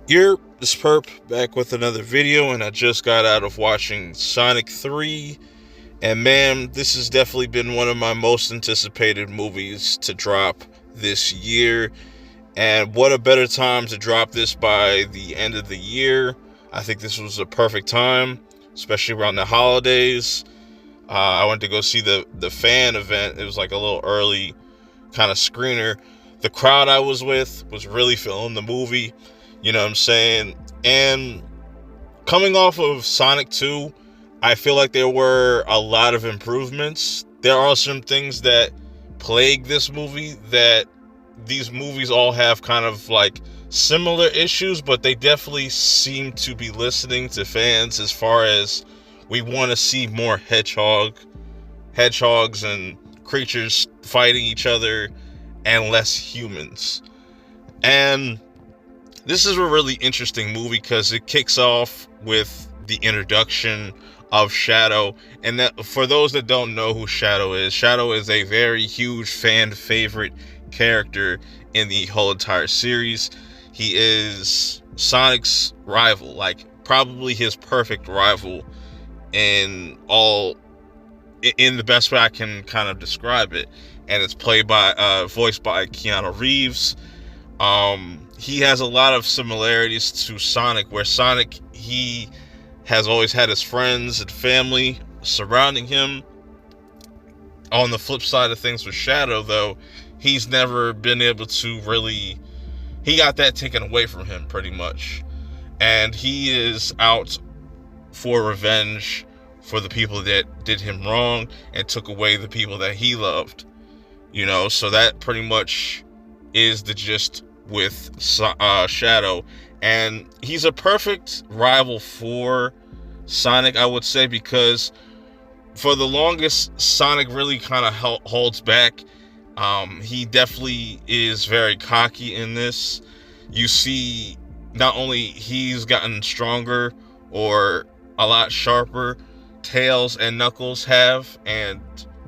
Here, this perp back with another video, and I just got out of watching Sonic 3. And man, this has definitely been one of my most anticipated movies to drop this year. And what a better time to drop this by the end of the year. I think this was a perfect time, especially around the holidays. I went to go see the fan event. It was like a little early kind of screener. The crowd I was with was really feeling the movie. You know what I'm saying? And coming off of Sonic 2, I feel like there were a lot of improvements. There are some things that plague this movie that these movies all have kind of like similar issues, but they definitely seem to be listening to fans as far as we want to see more hedgehogs and creatures fighting each other and less humans. And this is a really interesting movie because it kicks off with the introduction of Shadow. And that, for those that don't know who Shadow is a very huge fan favorite character in the whole entire series. He is Sonic's rival, like probably his perfect rival in the best way I can kind of describe it. And it's voiced by Keanu Reeves. He has a lot of similarities to Sonic, where Sonic, he has always had his friends and family surrounding him. On the flip side of things with Shadow, though, he's never been able to really, he got that taken away from him pretty much. And he is out for revenge for the people that did him wrong and took away the people that he loved. You know, so that pretty much is the gist with Shadow. And he's a perfect rival for Sonic, I would say, because for the longest, Sonic really kind of holds back. He definitely is very cocky in this. You see, not only he's gotten stronger or a lot sharper, Tails and Knuckles have, and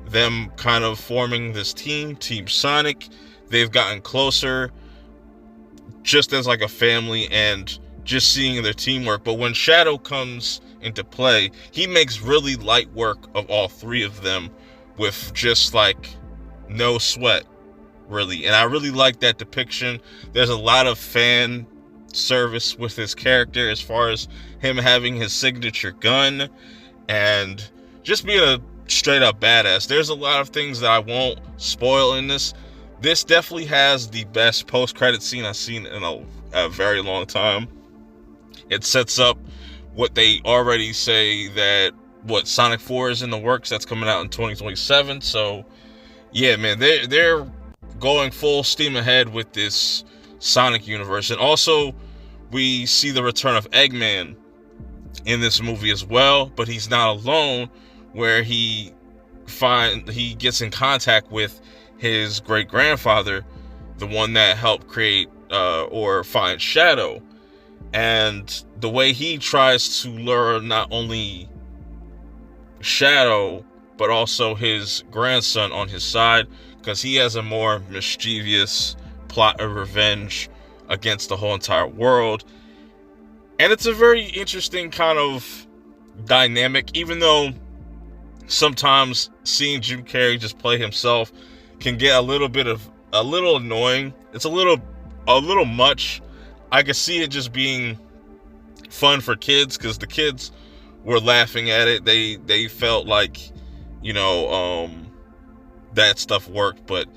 them kind of forming this Team Sonic, they've gotten closer just as like a family and just seeing their teamwork. But when Shadow comes into play, he makes really light work of all three of them with just like no sweat, really. And I really like that depiction. There's a lot of fan service with his character as far as him having his signature gun and just being a straight up badass. There's a lot of things that I won't spoil in this. This definitely has the best post-credit scene I've seen in a very long time. It sets up what they already say, that what Sonic 4 is in the works, that's coming out in 2027. So yeah, man, they're going full steam ahead with this Sonic universe. And also we see the return of Eggman in this movie as well, but he's not alone, where he gets in contact with his great grandfather, the one that helped create or find Shadow. And the way he tries to lure not only Shadow but also his grandson on his side, because he has a more mischievous plot of revenge against the whole entire world. And it's a very interesting kind of dynamic, even though sometimes seeing Jim Carrey just play himself can get a little annoying. It's a little much. I could see it just being fun for kids, because the kids were laughing at it. They felt like, you know, that stuff worked, but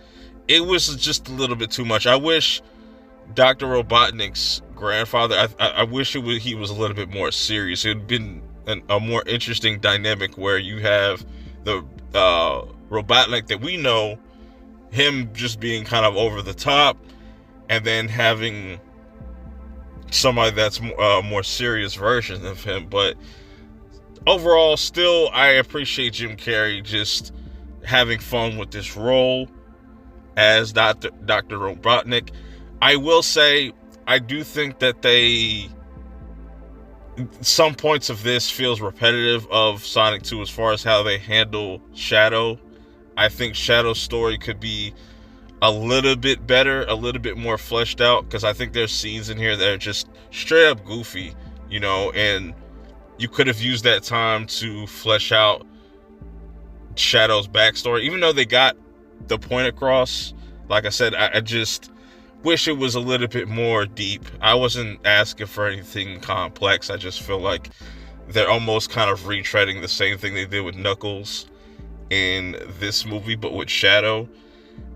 it was just a little bit too much. I wish Dr. Robotnik's grandfather, I wish he was a little bit more serious. It would have been a more interesting dynamic, where you have the Robotnik that we know, him just being kind of over the top, and then having somebody that's more serious version of him. But overall, still, I appreciate Jim Carrey just having fun with this role as Dr. Robotnik. I will say, I do think that some points of this feels repetitive of Sonic 2 as far as how they handle Shadow. I think Shadow's story could be a little bit better, a little bit more fleshed out, because I think there's scenes in here that are just straight up goofy, and you could have used that time to flesh out Shadow's backstory, even though they got the point across. Like I said, I just wish it was a little bit more deep. I wasn't asking for anything complex. I just feel like they're almost kind of retreading the same thing they did with Knuckles in this movie, but with Shadow.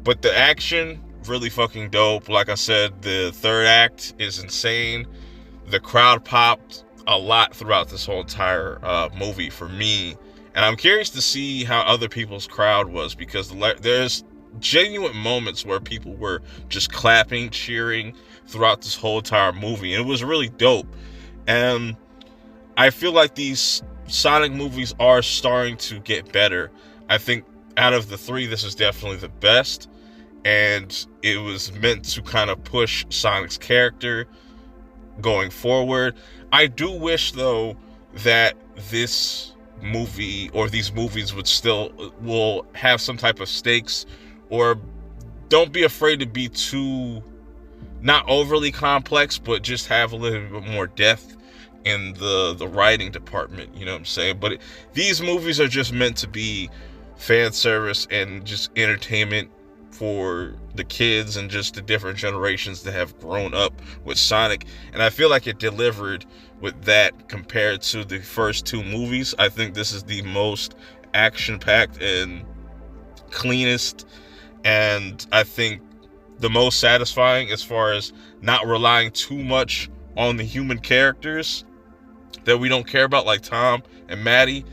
But the action, really fucking dope. Like I said, the third act is insane. The crowd popped a lot throughout this whole entire movie for me. And I'm curious to see how other people's crowd was, because there's genuine moments where people were just clapping, cheering throughout this whole entire movie. And it was really dope. And I feel like these Sonic movies are starting to get better. I think out of the three, this is definitely the best. And it was meant to kind of push Sonic's character going forward. I do wish, though, that this movie or these movies will have some type of stakes, or don't be afraid to be too, not overly complex, but just have a little bit more depth in the writing department, you know what I'm saying? But these movies are just meant to be fan service and just entertainment for the kids and just the different generations that have grown up with Sonic. And I feel like it delivered with that compared to the first two movies. I think this is the most action-packed and cleanest, and I think the most satisfying as far as not relying too much on the human characters that we don't care about, like Tom and Maddie.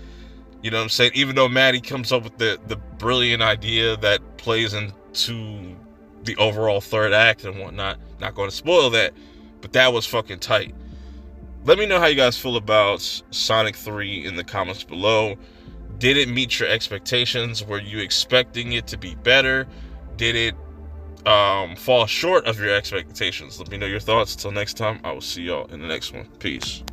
You know what I'm saying? Even though Maddie comes up with the brilliant idea that plays into the overall third act and whatnot. Not going to spoil that, but that was fucking tight. Let me know how you guys feel about Sonic 3 in the comments below. Did it meet your expectations? Were you expecting it to be better? Did it fall short of your expectations? Let me know your thoughts. Until next time, I will see y'all in the next one. Peace.